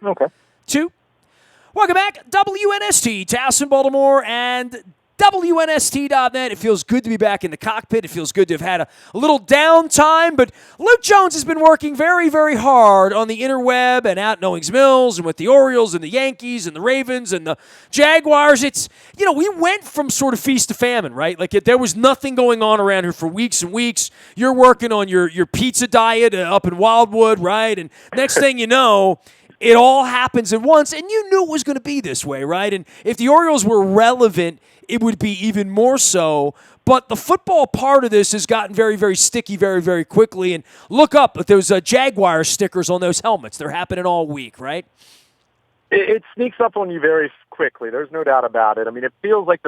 Okay. 2. Welcome back, WNST, Towson, Baltimore, and WNST.net. It feels good to be back in the cockpit. It feels good to have had a little downtime, but Luke Jones has been working very, very hard on the interweb and out in Owings Mills and with the Orioles and the Yankees and the Ravens and the Jaguars. We went from sort of feast to famine, right? Like there was nothing going on around here for weeks and weeks. You're working on your pizza diet up in Wildwood, right? And next thing you know, it all happens at once, and you knew it was going to be this way, right? And if the Orioles were relevant, it would be even more so. But the football part of this has gotten very, very sticky very, very quickly. And look up at those Jaguars stickers on those helmets. They're happening all week, right? It sneaks up on you very quickly. There's no doubt about it. I mean, it feels like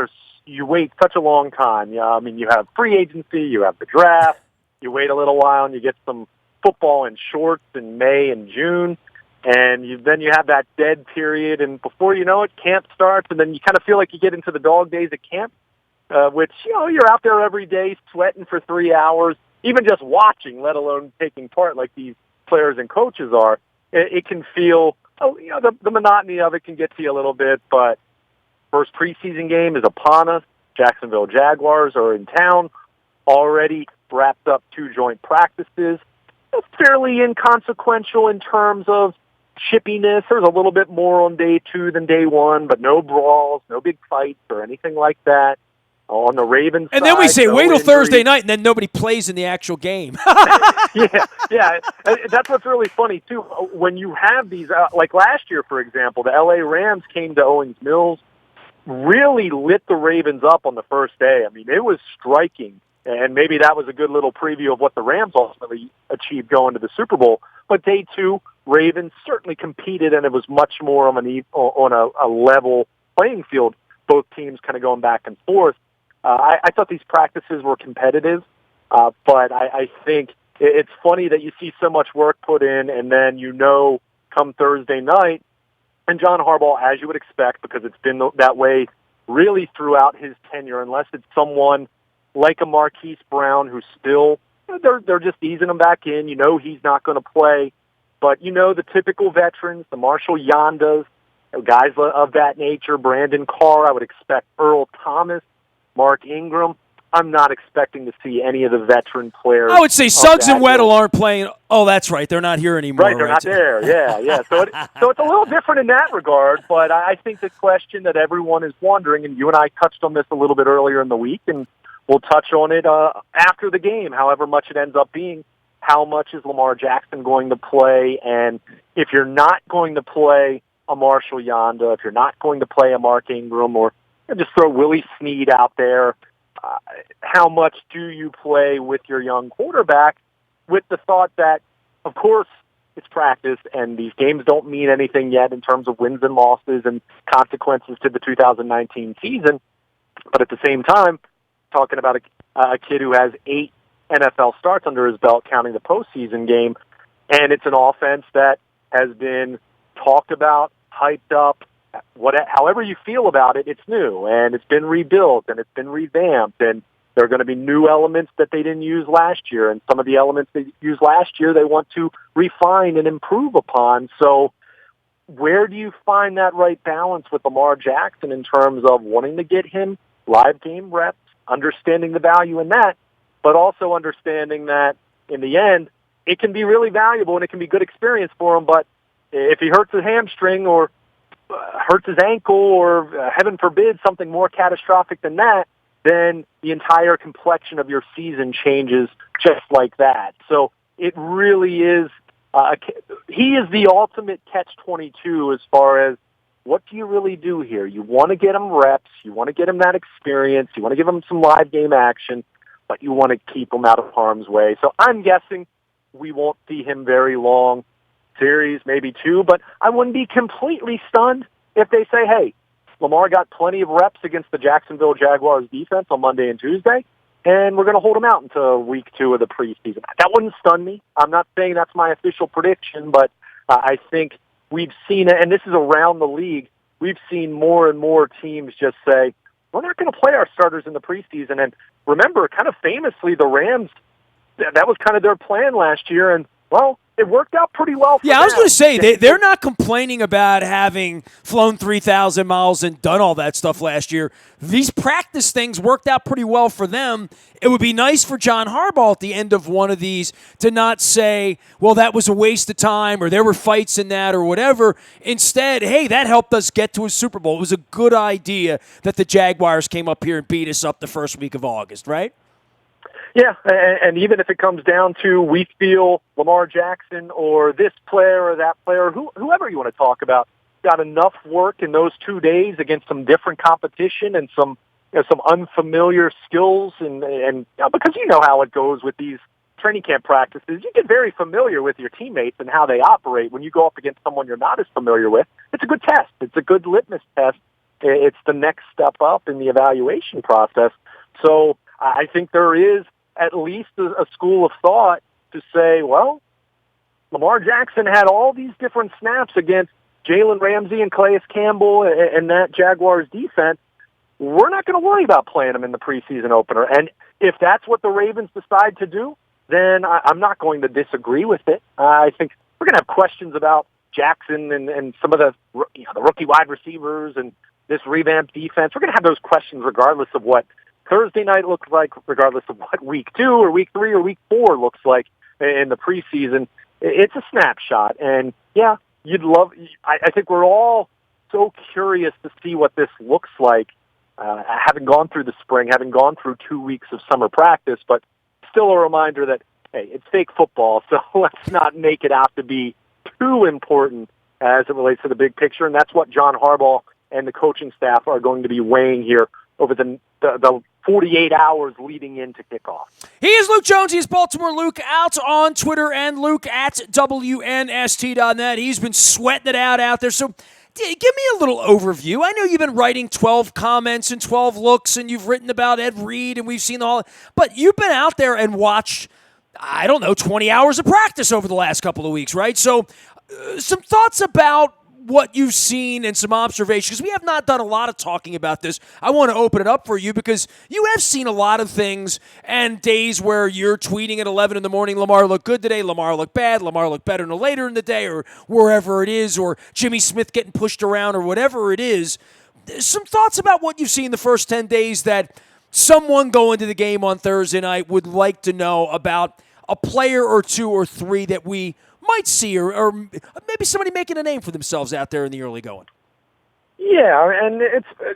you wait such a long time. Yeah, I mean, you have free agency, you have the draft, you wait a little while, and you get some football in shorts in May and June. And then you have that dead period, and before you know it, camp starts, and then you kind of feel like you get into the dog days at camp, which, you're out there every day sweating for 3 hours, even just watching, let alone taking part like these players and coaches are. It can feel, the monotony of it can get to you a little bit, but first preseason game is upon us. Jacksonville Jaguars are in town, already wrapped up 2 joint practices. It's fairly inconsequential in terms of chippiness. There's a little bit more on day 2 than day 1, but no brawls, no big fights or anything like that. On the Ravens and side, then we say, no wait till injuries. Thursday night, and then nobody plays in the actual game. yeah. That's what's really funny, too. When you have these, like last year, for example, the L.A. Rams came to Owings Mills, really lit the Ravens up on the first day. I mean, it was striking. And maybe that was a good little preview of what the Rams ultimately achieved going to the Super Bowl. But day 2, Ravens certainly competed, and it was much more on a level playing field, both teams kind of going back and forth. I thought these practices were competitive, but I think it's funny that you see so much work put in, and then come Thursday night, and John Harbaugh, as you would expect, because it's been that way really throughout his tenure, unless it's someone like a Marquise Brown, who's still, they're just easing him back in. He's not going to play. But, the typical veterans, the Marshall Yandas, guys of that nature, Brandon Carr, I would expect Earl Thomas, Mark Ingram. I'm not expecting to see any of the veteran players. I would say Suggs and Weddle aren't playing. Oh, that's right. They're not here anymore. Right, they're not there. Yeah. So it's a little different in that regard, but I think the question that everyone is wondering, and you and I touched on this a little bit earlier in the week, and we'll touch on it after the game, however much it ends up being. How much is Lamar Jackson going to play? And if you're not going to play a Marshall Yanda, if you're not going to play a Mark Ingram, or just throw Willie Snead out there, how much do you play with your young quarterback with the thought that, of course, it's practice and these games don't mean anything yet in terms of wins and losses and consequences to the 2019 season. But at the same time, talking about a kid who has 8 NFL starts under his belt, counting the postseason game, and it's an offense that has been talked about, hyped up. However you feel about it, it's new, and it's been rebuilt, and it's been revamped, and there are going to be new elements that they didn't use last year, and some of the elements they used last year they want to refine and improve upon. So where do you find that right balance with Lamar Jackson in terms of wanting to get him live game reps, understanding the value in that, but also understanding that in the end, it can be really valuable and it can be good experience for him, but if he hurts his hamstring or hurts his ankle or, heaven forbid, something more catastrophic than that, then the entire complexion of your season changes just like that. So it really is, he is the ultimate catch-22 as far as what do you really do here? You want to get him reps, you want to get him that experience, you want to give him some live game action, but you want to keep him out of harm's way. So I'm guessing we won't see him very long. Series, maybe 2, but I wouldn't be completely stunned if they say, hey, Lamar got plenty of reps against the Jacksonville Jaguars defense on Monday and Tuesday, and we're going to hold him out until week 2 of the preseason. That wouldn't stun me. I'm not saying that's my official prediction, but I think we've seen it, and this is around the league, we've seen more and more teams just say, we're not going to play our starters in the preseason. And remember, kind of famously, the Rams, that was kind of their plan last year, and Well, it worked out pretty well for them. Yeah, I was going to say, they're not complaining about having flown 3,000 miles and done all that stuff last year. These practice things worked out pretty well for them. It would be nice for John Harbaugh at the end of one of these to not say, well, that was a waste of time or there were fights in that or whatever. Instead, hey, that helped us get to a Super Bowl. It was a good idea that the Jaguars came up here and beat us up the first week of August, right? Yeah, and even if it comes down to we feel Lamar Jackson or this player or that player, whoever you want to talk about, got enough work in those 2 days against some different competition and some unfamiliar skills, and because you know how it goes with these training camp practices, you get very familiar with your teammates and how they operate. When you go up against someone you're not as familiar with, it's a good test. It's a good litmus test. It's the next step up in the evaluation process. So I think there is at least a school of thought to say, well, Lamar Jackson had all these different snaps against Jalen Ramsey and Calais Campbell and that Jaguars defense. We're not going to worry about playing him in the preseason opener. And if that's what the Ravens decide to do, then I'm not going to disagree with it. I think we're going to have questions about Jackson and some of the rookie wide receivers and this revamped defense. We're going to have those questions regardless of what Thursday night looks like, regardless of what week 2 or week 3 or week 4 looks like in the preseason. It's a snapshot. And, yeah, I think we're all so curious to see what this looks like, having gone through the spring, having gone through 2 weeks of summer practice, but still a reminder that, hey, it's fake football, so let's not make it out to be too important as it relates to the big picture. And that's what John Harbaugh and the coaching staff are going to be weighing here over the 48 hours leading into kickoff. He is Luke Jones. He is Baltimore Luke out on Twitter and Luke at WNST.net. He's been sweating it out there. So give me a little overview. I know you've been writing 12 comments and 12 looks, and you've written about Ed Reed, and we've seen the whole, but you've been out there and watched, 20 hours of practice over the last couple of weeks, right? So some thoughts about what you've seen and some observations, because we have not done a lot of talking about this. I want to open it up for you because you have seen a lot of things and days where you're tweeting at 11 in the morning, Lamar looked good today, Lamar looked bad, Lamar looked better later in the day, or wherever it is, or Jimmy Smith getting pushed around or whatever it is. Some thoughts about what you've seen the first 10 days that someone going to the game on Thursday night would like to know about a player or two or three that we might see, or maybe somebody making a name for themselves out there in the early going. Yeah, and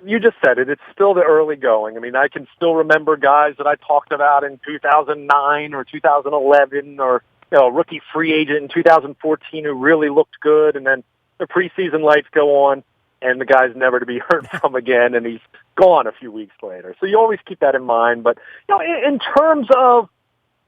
you just said it. It's still the early going. I mean, I can still remember guys that I talked about in 2009 or 2011 or rookie free agent in 2014 who really looked good, and then the preseason lights go on, and the guy's never to be heard from again, and he's gone a few weeks later. So you always keep that in mind. But in terms of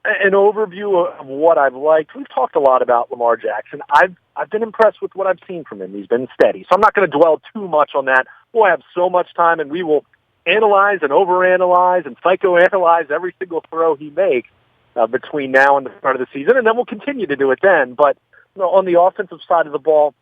an overview of what I've liked, we've talked a lot about Lamar Jackson. I've been impressed with what I've seen from him. He's been steady. So I'm not going to dwell too much on that. We'll have so much time, and we will analyze and overanalyze and psychoanalyze every single throw he makes between now and the start of the season, and then we'll continue to do it then. But on the offensive side of the ball,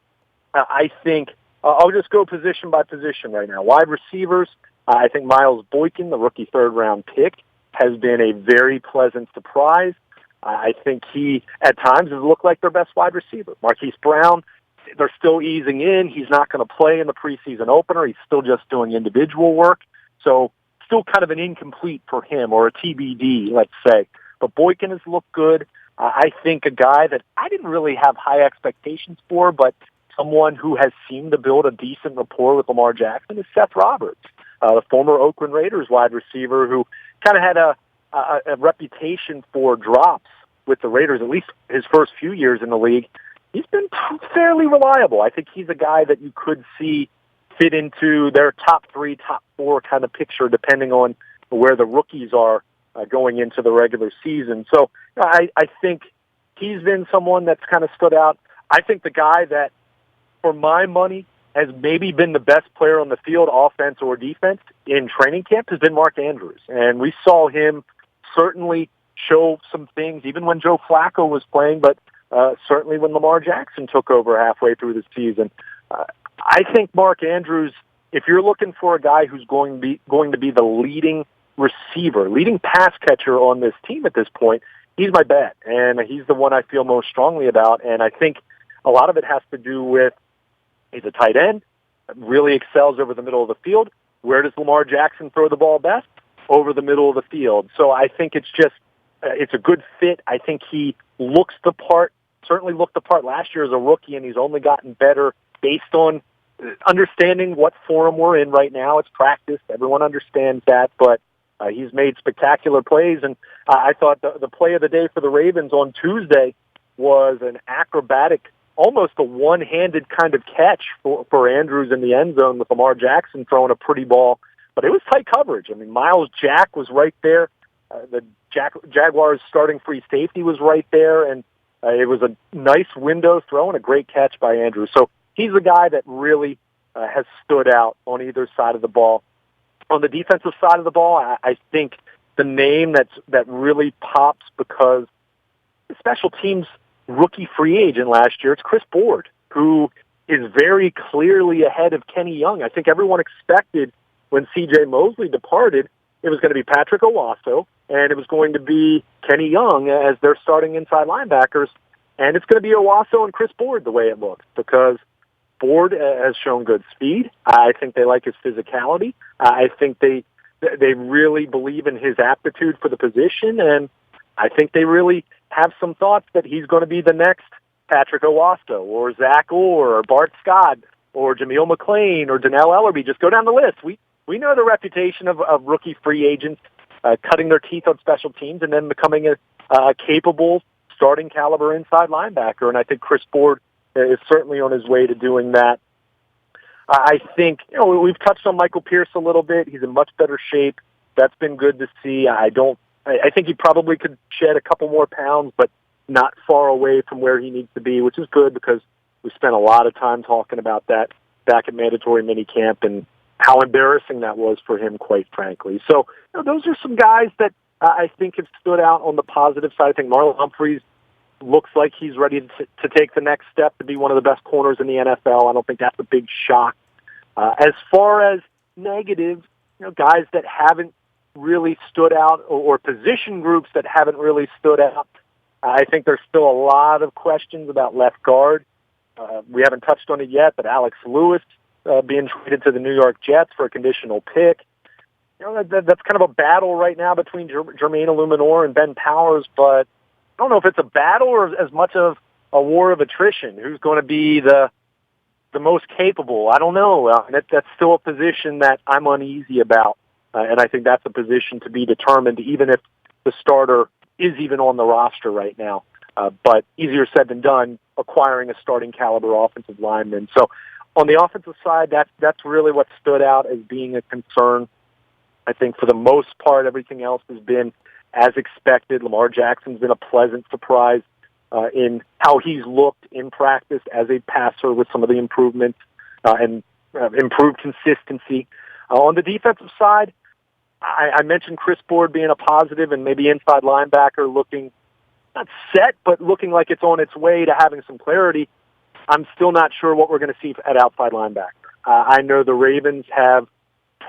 I think I'll just go position by position right now. Wide receivers, I think Miles Boykin, the rookie third-round pick, has been a very pleasant surprise. I think he, at times, has looked like their best wide receiver. Marquise Brown, they're still easing in. He's not going to play in the preseason opener. He's still just doing individual work. So still kind of an incomplete for him, or a TBD, let's say. But Boykin has looked good. I think a guy that I didn't really have high expectations for, but someone who has seemed to build a decent rapport with Lamar Jackson is Seth Roberts, the former Oakland Raiders wide receiver who kind of had a reputation for drops with the Raiders, at least his first few years in the league. He's been fairly reliable. I think he's a guy that you could see fit into their top 3, top 4 kind of picture, depending on where the rookies are going into the regular season. So I think he's been someone that's kind of stood out. I think the guy that, for my money, has maybe been the best player on the field, offense or defense, in training camp has been Mark Andrews. And we saw him certainly show some things, even when Joe Flacco was playing, but certainly when Lamar Jackson took over halfway through the season. I think Mark Andrews, if you're looking for a guy who's going to be the leading receiver, leading pass catcher on this team at this point, he's my bet, and he's the one I feel most strongly about. And I think a lot of it has to do with he's a tight end, really excels over the middle of the field. Where does Lamar Jackson throw the ball best? Over the middle of the field. So I think it's just it's a good fit. I think he looks the part, certainly looked the part last year as a rookie, and he's only gotten better based on understanding what forum we're in right now. It's practice. Everyone understands that, but he's made spectacular plays, and I thought the play of the day for the Ravens on Tuesday was an acrobatic, almost a one-handed kind of catch for Andrews in the end zone with Lamar Jackson throwing a pretty ball, but it was tight coverage. I mean, Miles Jack was right there. The Jaguars starting free safety was right there, and it was a nice window throw and a great catch by Andrews. So he's the guy that really has stood out on either side of the ball. On the defensive side of the ball, I think the name that really pops because the special teams rookie free agent last year, it's Chris Board, who is very clearly ahead of Kenny Young. I think everyone expected when C.J. Mosley departed, it was going to be Patrick Owasso, and it was going to be Kenny Young as their starting inside linebackers, and it's going to be Owasso and Chris Board the way it looks, because Board has shown good speed. I think they like his physicality. I think they really believe in his aptitude for the position, and I think they really have some thoughts that he's going to be the next Patrick Owasso or Zach Orr or Bart Scott or Jameel McClain or Donnell Ellerby. Just go down the list. We know the reputation of rookie free agents cutting their teeth on special teams and then becoming a capable starting caliber inside linebacker, and I think Chris Board is certainly on his way to doing that. I think, we've touched on Michael Pierce a little bit. He's in much better shape. That's been good to see. I think he probably could shed a couple more pounds, but not far away from where he needs to be, which is good because we spent a lot of time talking about that back at mandatory minicamp and how embarrassing that was for him, quite frankly. So those are some guys that I think have stood out on the positive side. I think Marlon Humphreys looks like he's ready to take the next step to be one of the best corners in the NFL. I don't think that's a big shock. As far as negative, guys that haven't really stood out or position groups that haven't really stood out, I think there's still a lot of questions about left guard. We haven't touched on it yet, but Alex Lewis being traded to the New York Jets for a conditional pick. That's kind of a battle right now between Jermaine Illuminor and Ben Powers, but I don't know if it's a battle or as much of a war of attrition. Who's going to be the most capable? I don't know. That's still a position that I'm uneasy about, and I think that's a position to be determined, even if the starter is even on the roster right now. But easier said than done, acquiring a starting caliber offensive lineman. So on the offensive side, that's really what stood out as being a concern. I think for the most part, everything else has been as expected. Lamar Jackson's been a pleasant surprise in how he's looked in practice as a passer with some of the improvements and improved consistency. On the defensive side, I mentioned Chris Board being a positive and maybe inside linebacker looking not set, but looking like it's on its way to having some clarity. I'm still not sure what we're going to see at outside linebacker. I know the Ravens have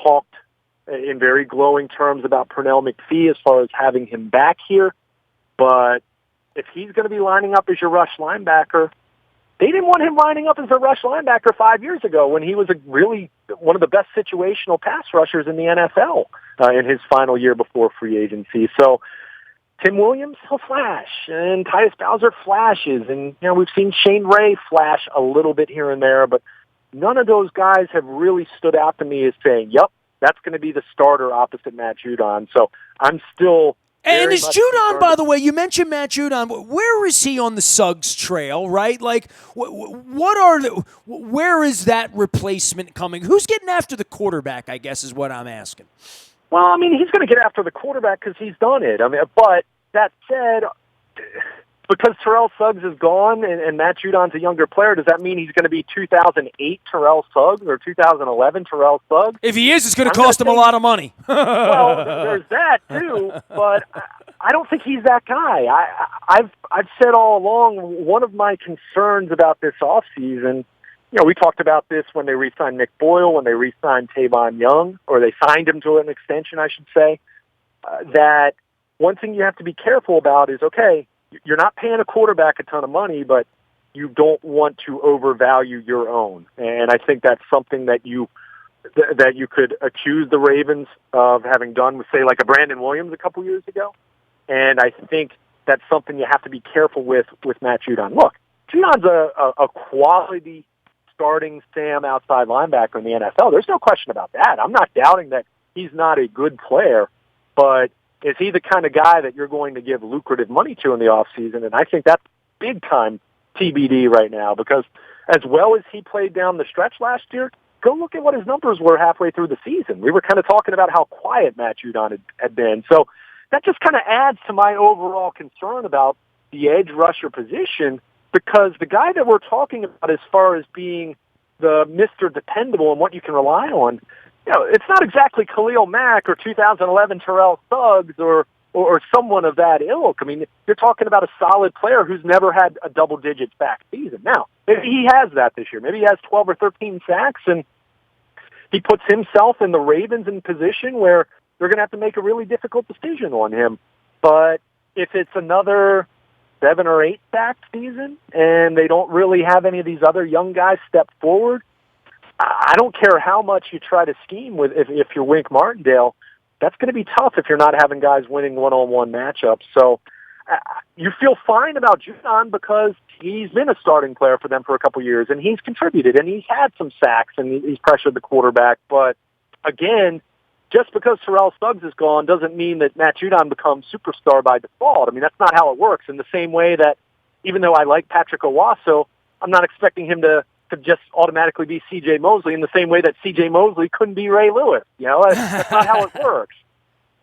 talked in very glowing terms about Pernell McPhee as far as having him back here. But if he's going to be lining up as your rush linebacker, they didn't want him lining up as a rush linebacker 5 years ago when he was really one of the best situational pass rushers in the NFL in his final year before free agency. So Tim Williams, he'll flash, and Tyus Bowser flashes, and we've seen Shane Ray flash a little bit here and there, but none of those guys have really stood out to me as saying, yep, that's going to be the starter opposite Matt Judon. So I'm still And is Judon, by the way, you mentioned Matt Judon. Where is he on the Suggs trail, right? Like, where is that replacement coming? Who's getting after the quarterback, I guess, is what I'm asking. Well, I mean, he's going to get after the quarterback because he's done it. I mean, but that said, because Terrell Suggs is gone and Matt Judon's a younger player, does that mean he's going to be 2008 Terrell Suggs or 2011 Terrell Suggs? If he is, it's going to cost him a lot of money. Well, there's that too, but I don't think he's that guy. I've said all along, one of my concerns about this offseason, we talked about this when they re-signed Nick Boyle, when they re-signed Tavon Young, or they signed him to an extension, I should say, that one thing you have to be careful about is, okay, you're not paying a quarterback a ton of money, but you don't want to overvalue your own. And I think that's something that you could accuse the Ravens of having done with, say, like a Brandon Williams a couple years ago. And I think that's something you have to be careful with Matt Judon. Look, Judon's a quality starting Sam outside linebacker in the NFL. There's no question about that. I'm not doubting that he's not a good player, but is he the kind of guy that you're going to give lucrative money to in the offseason? And I think that's big-time TBD right now, because as well as he played down the stretch last year, go look at what his numbers were halfway through the season. We were kind of talking about how quiet Matt Judon had been. So that just kind of adds to my overall concern about the edge rusher position, because the guy that we're talking about as far as being the Mr. Dependable and what you can rely on, it's not exactly Khalil Mack or 2011 Terrell Suggs or someone of that ilk. I mean, you're talking about a solid player who's never had a double-digit sack season. Now, maybe he has that this year. Maybe he has 12 or 13 sacks, and he puts himself and the Ravens in position where they're going to have to make a really difficult decision on him. But if it's another 7 or 8 sack season and they don't really have any of these other young guys step forward, I don't care how much you try to scheme with if you're Wink Martindale, that's going to be tough if you're not having guys winning one-on-one matchups. So you feel fine about Judon because he's been a starting player for them for a couple years, and he's contributed, and he's had some sacks, and he's pressured the quarterback. But, again, just because Terrell Suggs is gone doesn't mean that Matt Judon becomes superstar by default. I mean, that's not how it works. In the same way that even though I like Patrick Owasso, I'm not expecting him to just automatically be C.J. Mosley in the same way that C.J. Mosley couldn't be Ray Lewis. That's not how it works.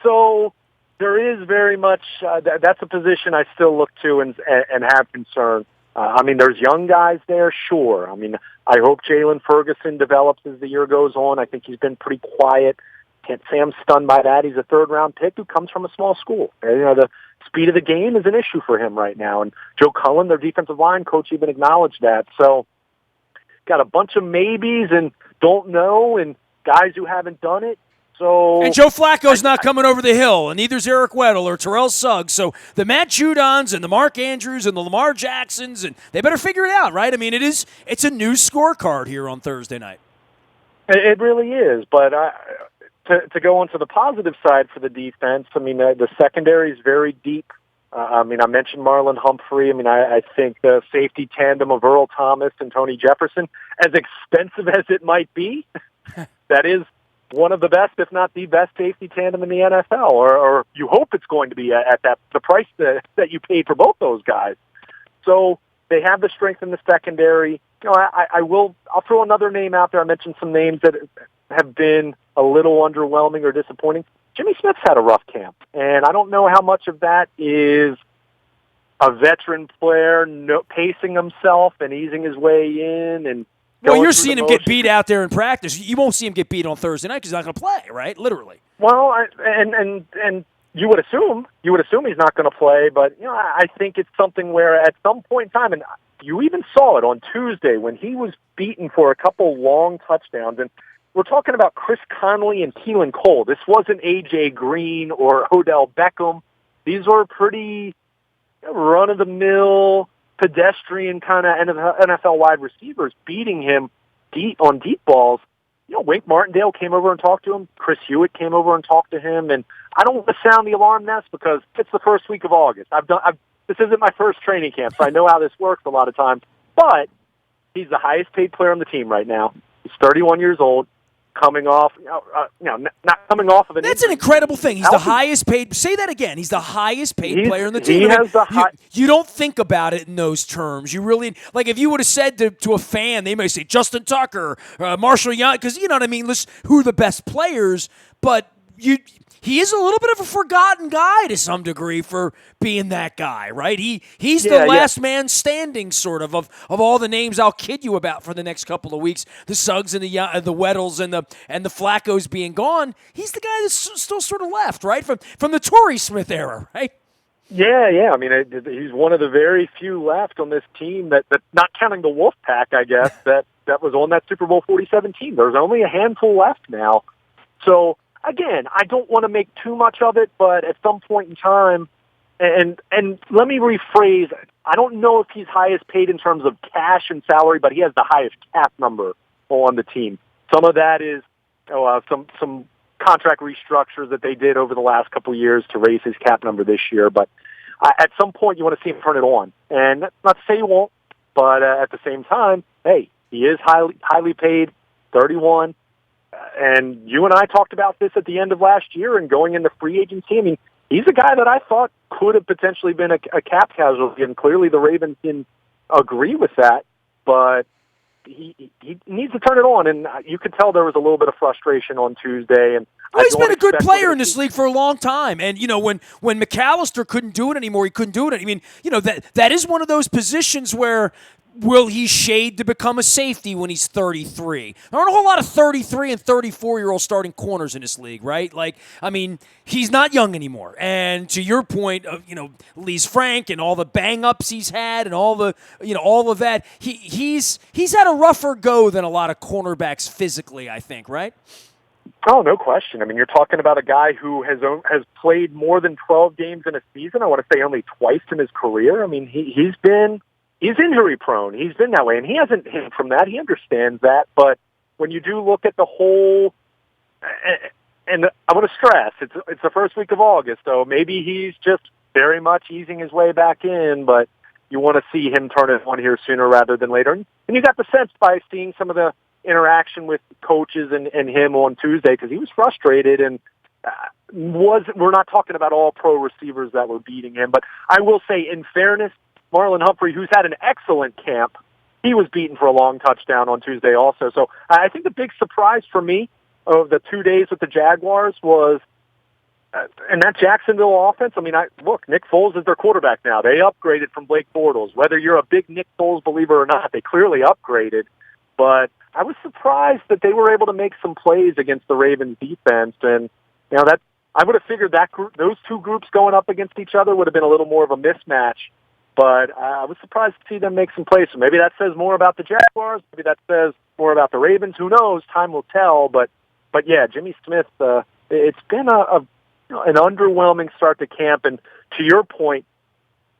So there is very much that's a position I still look to and have concern. I mean, there's young guys there, sure. I mean, I hope Jalen Ferguson develops as the year goes on. I think he's been pretty quiet. Can't say I'm stunned by that. He's a third-round pick who comes from a small school. The speed of the game is an issue for him right now. And Joe Cullen, their defensive line coach, even acknowledged that. So got a bunch of maybes and don't know and guys who haven't done it. And Joe Flacco's not coming over the hill, and neither's Eric Weddle or Terrell Suggs. So the Matt Judons and the Mark Andrews and the Lamar Jacksons, and they better figure it out, right? I mean, it's a new scorecard here on Thursday night. It really is, but to go on to the positive side for the defense, I mean, the secondary is very deep. I mean, I mentioned Marlon Humphrey. I mean, I think the safety tandem of Earl Thomas and Tony Jefferson, as expensive as it might be, that is one of the best, if not the best, safety tandem in the NFL, or you hope it's going to be at the price that you paid for both those guys. So they have the strength in the secondary. I'll throw another name out there. I mentioned some names that have been a little underwhelming or disappointing. Jimmy Smith's had a rough camp, and I don't know how much of that is a veteran player pacing himself and easing his way in. And well, you're seeing him get beat out there in practice. You won't see him get beat on Thursday night because he's not going to play, right? Literally. Well, and you would assume he's not going to play, but I think it's something where at some point in time, and you even saw it on Tuesday when he was beaten for a couple long touchdowns, and we're talking about Chris Conley and Keelan Cole. This wasn't A.J. Green or Odell Beckham. These were pretty run-of-the-mill, pedestrian kind of NFL wide receivers beating him on deep balls. Wink Martindale came over and talked to him. Chris Hewitt came over and talked to him. And I don't want to sound the alarm nest because it's the first week of August. This isn't my first training camp, so I know how this works a lot of times. But he's the highest paid player on the team right now. He's 31 years old. Coming off, not coming off of an That's injury. An incredible thing. He's the highest paid. Say that again. He's the highest paid player in the team. You don't think about it in those terms. You really, like if you would have said to a fan, they may say Justin Tucker, Marshall Young, because you know what I mean. Listen, who are the best players? But he is a little bit of a forgotten guy to some degree for being that guy, right? He's the last man standing, sort of all the names I'll kid you about for the next couple of weeks. The Suggs and the Weddles and the Flaccos being gone. He's the guy that's still sort of left, right, from the Torrey Smith era, right? Yeah. I mean, he's one of the very few left on this team that not counting the Wolf Pack, I guess, that was on that Super Bowl 47 team. There's only a handful left now, so. again, I don't want to make too much of it, but at some point in time, and let me rephrase, I don't know if he's highest paid in terms of cash and salary, but he has the highest cap number on the team. Some of that is some contract restructures that they did over the last couple of years to raise his cap number this year. But at some point, you want to see him turn it on. And that's not to say he won't, but at the same time, hey, he is highly paid, 31. And you and I talked about this at the end of last year and going into free agency. I mean, he's a guy that I thought could have potentially been a cap casualty, and clearly the Ravens didn't agree with that. But he needs to turn it on, and you could tell there was a little bit of frustration on Tuesday. And he's been a good player in this league for a long time. And, when McAllister couldn't do it anymore, he couldn't do it. I mean, that is one of those positions where will he shade to become a safety when he's 33? There aren't a whole lot of 33 and 34-year-old starting corners in this league, right? He's not young anymore. And to your point of, Lee's Frank and all the bang-ups he's had and all the, all of that, he's had a rougher go than a lot of cornerbacks physically, I think, right? Oh, no question. I mean, you're talking about a guy who has played more than 12 games in a season. I want to say only twice in his career. I mean, he's injury prone. He's been that way, and he hasn't hit from that. He understands that. But when you do look at the whole, and I want to stress, it's the first week of August, so maybe he's just very much easing his way back in, but you want to see him turn it on here sooner rather than later. And you got the sense by seeing some of the interaction with coaches and him on Tuesday, because he was frustrated, and we're not talking about all pro receivers that were beating him. But I will say, in fairness, Marlon Humphrey, who's had an excellent camp, he was beaten for a long touchdown on Tuesday also. So I think the big surprise for me of the 2 days with the Jaguars was, and that Jacksonville offense, I mean, look, Nick Foles is their quarterback now. They upgraded from Blake Bortles. Whether you're a big Nick Foles believer or not, they clearly upgraded. But I was surprised that they were able to make some plays against the Ravens defense. And, that I would have figured that those two groups going up against each other would have been a little more of a mismatch. But I was surprised to see them make some plays. So maybe that says more about the Jaguars. Maybe that says more about the Ravens. Who knows? Time will tell. But yeah, Jimmy Smith, it's been an underwhelming start to camp. And to your point,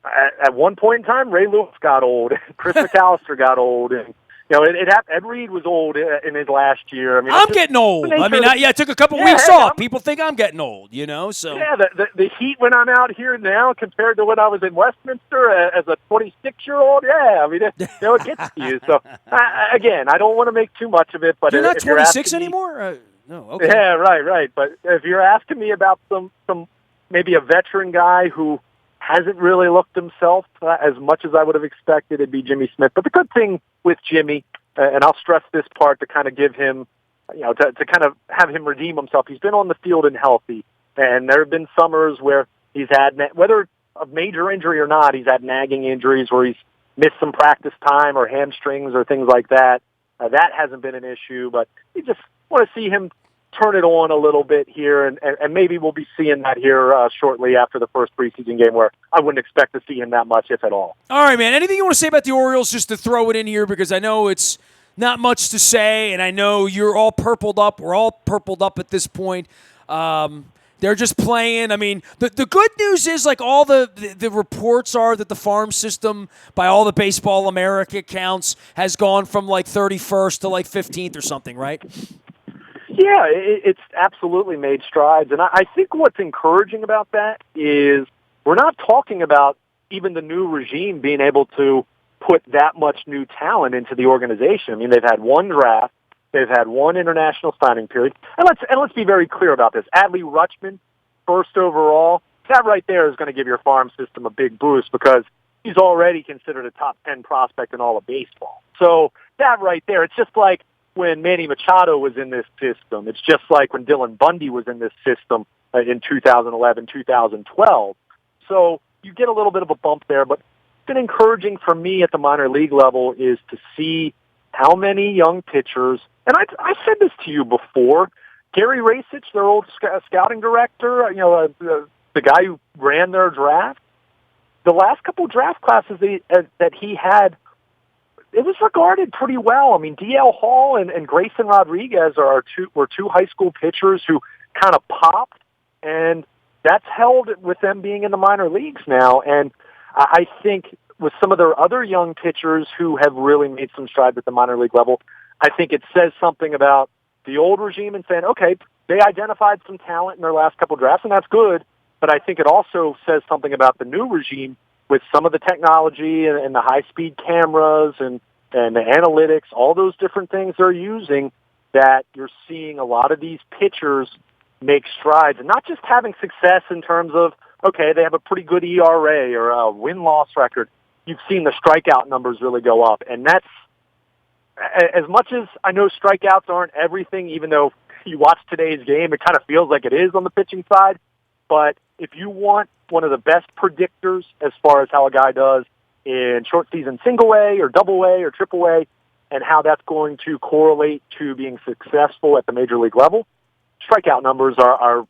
at one point in time, Ray Lewis got old. Chris McAllister got old. And, Ed Reed was old in his last year. I mean, I'm getting old. I took a couple weeks off. People think I'm getting old, so. Yeah, the heat when I'm out here now compared to when I was in Westminster as a 26-year-old, yeah, I mean, it gets to you. So, again, I don't want to make too much of it. But you're not 26 anymore? No, okay. Yeah, right. But if you're asking me about some maybe a veteran guy who hasn't really looked himself as much as I would have expected, it'd be Jimmy Smith. But the good thing with Jimmy, and I'll stress this part to kind of give him, to kind of have him redeem himself, he's been on the field and healthy. And there have been summers where he's had, whether a major injury or not, he's had nagging injuries where he's missed some practice time or hamstrings or things like that. That hasn't been an issue, but you just want to see him turn it on a little bit here, and maybe we'll be seeing that here shortly after the first preseason game, where I wouldn't expect to see him that much, if at all. All right, man. Anything you want to say about the Orioles, just to throw it in here, because I know it's not much to say, and I know you're all purpled up. We're all purpled up at this point. They're just playing. I mean, the good news is, all the reports are that the farm system, by all the Baseball America counts, has gone from 31st to 15th or something, right? Yeah, it's absolutely made strides. And I think what's encouraging about that is we're not talking about even the new regime being able to put that much new talent into the organization. I mean, they've had one draft. They've had one international signing period. And let's be very clear about this. Adley Rutschman, first overall, that right there is going to give your farm system a big boost, because he's already considered a top 10 prospect in all of baseball. So that right there, it's just like when Manny Machado was in this system. It's just like when Dylan Bundy was in this system in 2011, 2012. So you get a little bit of a bump there, but it's been encouraging for me at the minor league level is to see how many young pitchers, and I said this to you before, Gary Racich, their old scouting director, the guy who ran their draft, the last couple draft classes that he had, it was regarded pretty well. I mean, D.L. Hall and Grayson Rodriguez were two high school pitchers who kind of popped, and that's held with them being in the minor leagues now. And I think with some of their other young pitchers who have really made some strides at the minor league level, I think it says something about the old regime and saying, okay, they identified some talent in their last couple drafts, and that's good. But I think it also says something about the new regime with some of the technology and the high-speed cameras and the analytics, all those different things they're using, that you're seeing a lot of these pitchers make strides, and not just having success in terms of, okay, they have a pretty good ERA or a win-loss record. You've seen the strikeout numbers really go up, and that's, as much as I know strikeouts aren't everything, even though you watch today's game, it kind of feels like it is on the pitching side, but if you want one of the best predictors as far as how a guy does in short season single A or double A or triple A, and how that's going to correlate to being successful at the major league level, strikeout numbers are,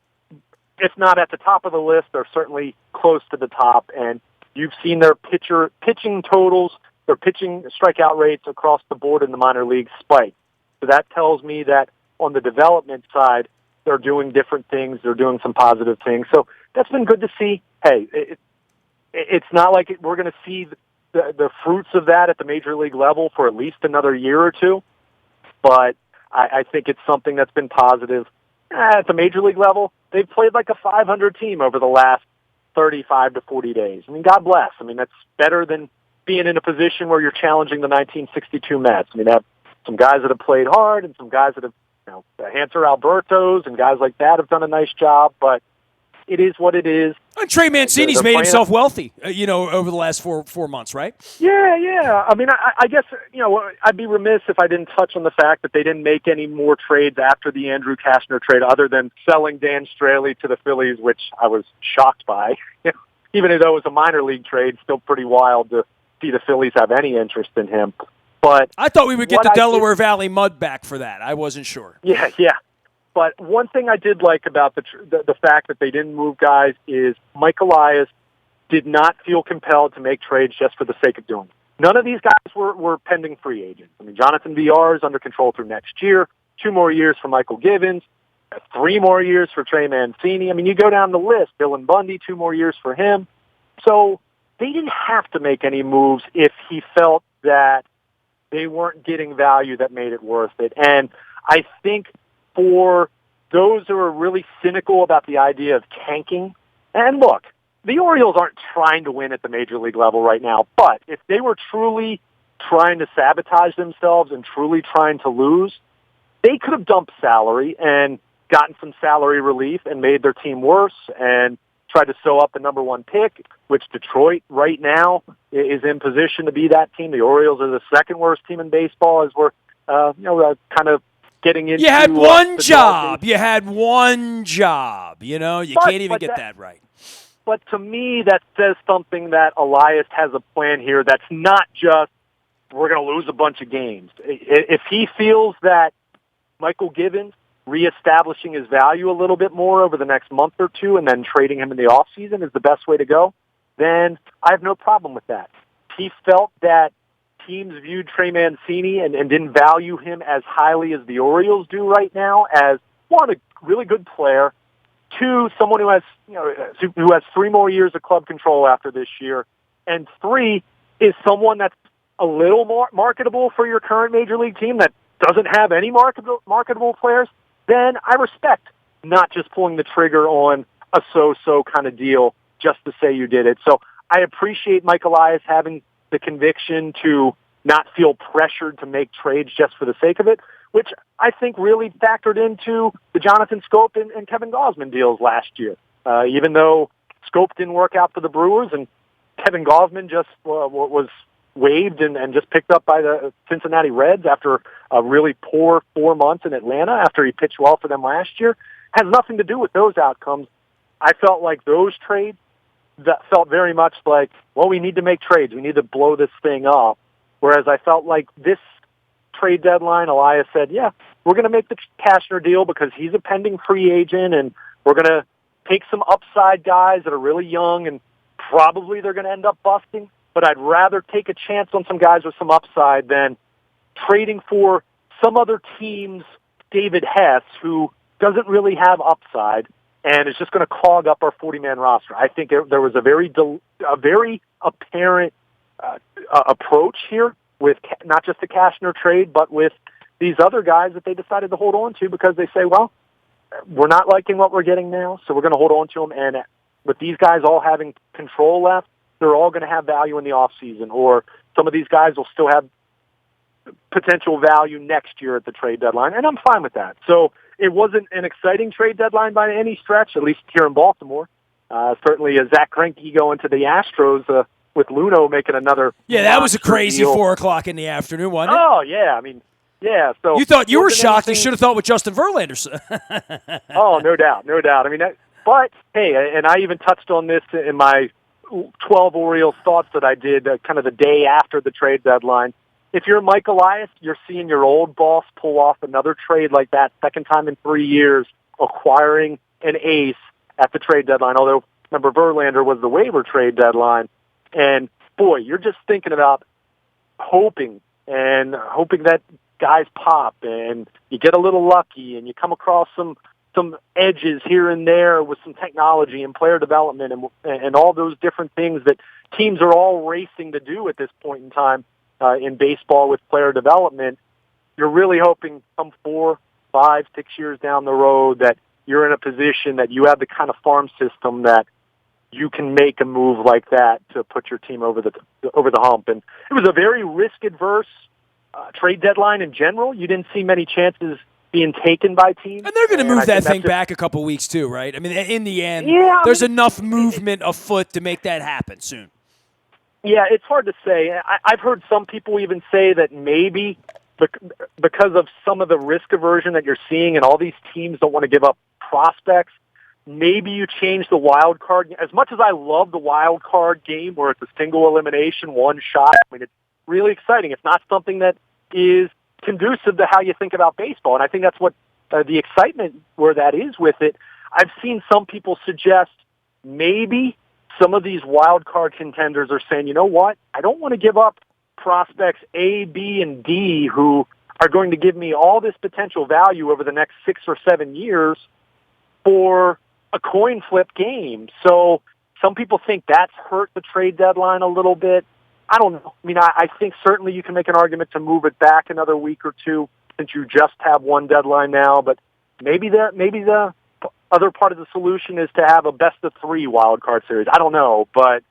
if not at the top of the list, they're certainly close to the top. And you've seen their pitching totals, their pitching strikeout rates across the board in the minor leagues spike. So that tells me that on the development side, they're doing different things. They're doing some positive things. So that's been good to see. Hey, it's not like we're going to see the fruits of that at the major league level for at least another year or two, but I think it's something that's been positive. At the major league level, they've played like a 500 team over the last 35 to 40 days. I mean, God bless. I mean, that's better than being in a position where you're challenging the 1962 Mets. I mean, they have some guys that have played hard and some guys that have, Hanser Albertos and guys like that have done a nice job, but it is what it is. And Trey Mancini's made himself wealthy, over the last four months, right? Yeah. I mean, I guess, I'd be remiss if I didn't touch on the fact that they didn't make any more trades after the Andrew Kastner trade other than selling Dan Straley to the Phillies, which I was shocked by. Even though it was a minor league trade, still pretty wild to see the Phillies have any interest in him. But I thought we would get the Delaware Valley Mud back for that. I wasn't sure. Yeah. But one thing I did like about the fact that they didn't move guys is Mike Elias did not feel compelled to make trades just for the sake of doing it. None of these guys were pending free agents. I mean, Jonathan VR is under control through next year, 2 more years for Michael Givens, 3 more years for Trey Mancini. I mean, you go down the list, Dylan Bundy, 2 more years for him. So they didn't have to make any moves if he felt that they weren't getting value that made it worth it. And I think for those who are really cynical about the idea of tanking, and look, the Orioles aren't trying to win at the major league level right now, but if they were truly trying to sabotage themselves and truly trying to lose, they could have dumped salary and gotten some salary relief and made their team worse and tried to sew up the number 1 pick, which Detroit right now is in position to be that team. The Orioles are the second worst team in baseball as we're kind of getting into. You had one job. You had one job. You can't even get that right. But to me, that says something that Elias has a plan here that's not just, we're going to lose a bunch of games. If he feels that Michael Givens reestablishing his value a little bit more over the next month or two and then trading him in the offseason is the best way to go, then I have no problem with that. He felt that teams viewed Trey Mancini and didn't value him as highly as the Orioles do right now as, one, a really good player, 2, someone who has 3 more years of club control after this year, and 3 is someone that's a little more marketable for your current major league team that doesn't have any marketable players. Then I respect not just pulling the trigger on a so-so kind of deal just to say you did it. So I appreciate Mike Elias having the conviction to not feel pressured to make trades just for the sake of it, which I think really factored into the Jonathan Scope and Kevin Gausman deals last year. Even though Scope didn't work out for the Brewers and Kevin Gausman just was waived and just picked up by the Cincinnati Reds after a really poor 4 months in Atlanta after he pitched well for them last year, has nothing to do with those outcomes. I felt like those trades that felt very much like, well, we need to make trades. We need to blow this thing up. Whereas I felt like this trade deadline, Elias said, yeah, we're going to make the Kastner deal because he's a pending free agent, and we're going to take some upside guys that are really young, and probably they're going to end up busting. But I'd rather take a chance on some guys with some upside than trading for some other team's David Hess, who doesn't really have upside, and it's just going to clog up our 40-man roster. I think there was a very apparent approach here with not just the Cashner trade, but with these other guys that they decided to hold on to because they say, well, we're not liking what we're getting now, so we're going to hold on to them. And with these guys all having control left, they're all going to have value in the offseason, or some of these guys will still have potential value next year at the trade deadline, and I'm fine with that. So it wasn't an exciting trade deadline by any stretch, at least here in Baltimore. Certainly a Zach Greinke going to the Astros with Luno making another. Yeah, that was a crazy deal. 4 o'clock in the afternoon, wasn't it? Oh, yeah. I mean, yeah. So you thought you were shocked. Anything... You should have thought with Justin Verlander. Oh, no doubt. I mean, but, hey, and I even touched on this in my 12 Orioles thoughts that I did kind of the day after the trade deadline. If you're Mike Elias, you're seeing your old boss pull off another trade like that, second time in 3 years, acquiring an ace at the trade deadline. Although, remember, Verlander was the waiver trade deadline. And, boy, you're just thinking about hoping that guys pop and you get a little lucky and you come across some edges here and there with some technology and player development and all those different things that teams are all racing to do at this point in time in baseball with player development. You're really hoping some 4, 5, 6 years down the road that you're in a position that you have the kind of farm system that you can make a move like that to put your team over the hump. And it was a very risk-adverse trade deadline in general. You didn't see many chances being taken by teams. And they're going to move that thing back a couple weeks too, right? I mean, in the end, there's enough movement afoot to make that happen soon. Yeah, it's hard to say. I've heard some people even say that maybe because of some of the risk aversion that you're seeing and all these teams don't want to give up prospects, maybe you change the wild card. As much as I love the wild card game where it's a single elimination, one shot, I mean, it's really exciting. It's not something that is conducive to how you think about baseball, and I think that's what the excitement where that is with it. I've seen some people suggest maybe some of these wild card contenders are saying, you know what, I don't want to give up prospects A, B, and D who are going to give me all this potential value over the next 6 or 7 years for a coin flip game. So some people think that's hurt the trade deadline a little bit. I don't know. I mean, I think certainly you can make an argument to move it back another week or two since you just have one deadline now, but maybe the other part of the solution is to have a best-of-3 wild card series. I don't know, but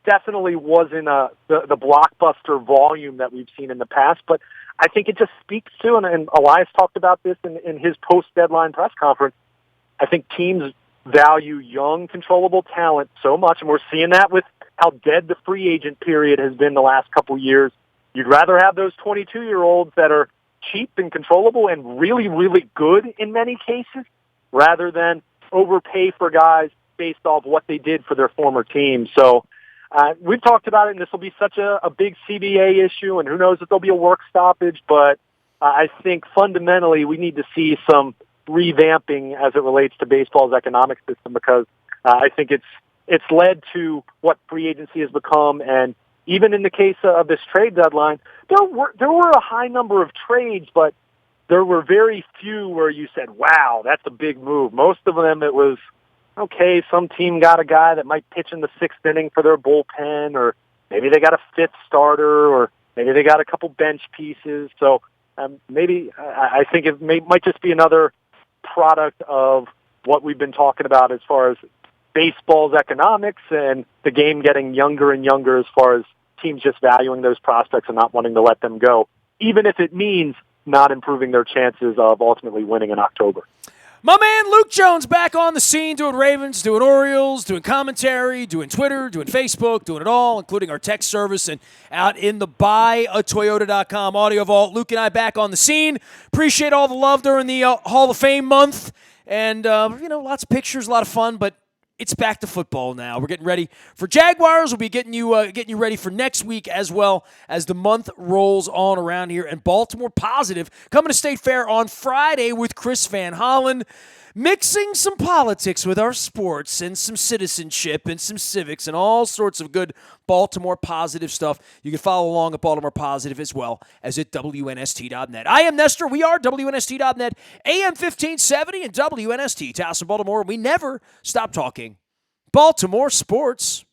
definitely wasn't the blockbuster volume that we've seen in the past. But I think it just speaks to, and Elias talked about this in his post-deadline press conference, I think teams value young, controllable talent so much, and we're seeing that with how dead the free agent period has been the last couple years. You'd rather have those 22-year-olds that are cheap and controllable and really, really good in many cases rather than overpay for guys based off what they did for their former team. So we've talked about it, and this will be such a big CBA issue, and who knows if there'll be a work stoppage, but I think fundamentally we need to see some revamping as it relates to baseball's economic system because I think it's led to what free agency has become, and even in the case of this trade deadline, there were a high number of trades, but there were very few where you said, wow, that's a big move. Most of them it was, okay, some team got a guy that might pitch in the 6th inning for their bullpen, or maybe they got a 5th starter, or maybe they got a couple bench pieces. So maybe I think it might just be another product of what we've been talking about as far as baseball's economics and the game getting younger and younger as far as teams just valuing those prospects and not wanting to let them go, even if it means not improving their chances of ultimately winning in October. My man Luke Jones back on the scene, doing Ravens, doing Orioles, doing commentary, doing Twitter, doing Facebook, doing it all, including our text service and out in the buyatoyota.com audio vault. Luke and I back on the scene. Appreciate all the love during the Hall of Fame month. And, lots of pictures, a lot of fun, but it's back to football now. We're getting ready for Jaguars. We'll be getting you ready for next week as well as the month rolls on around here. And Baltimore Positive coming to State Fair on Friday with Chris Van Hollen, mixing some politics with our sports and some citizenship and some civics and all sorts of good Baltimore Positive stuff. You can follow along at Baltimore Positive as well as at WNST.net. I am Nestor. We are WNST.net, AM 1570 and WNST, Towson, Baltimore. We never stop talking Baltimore sports.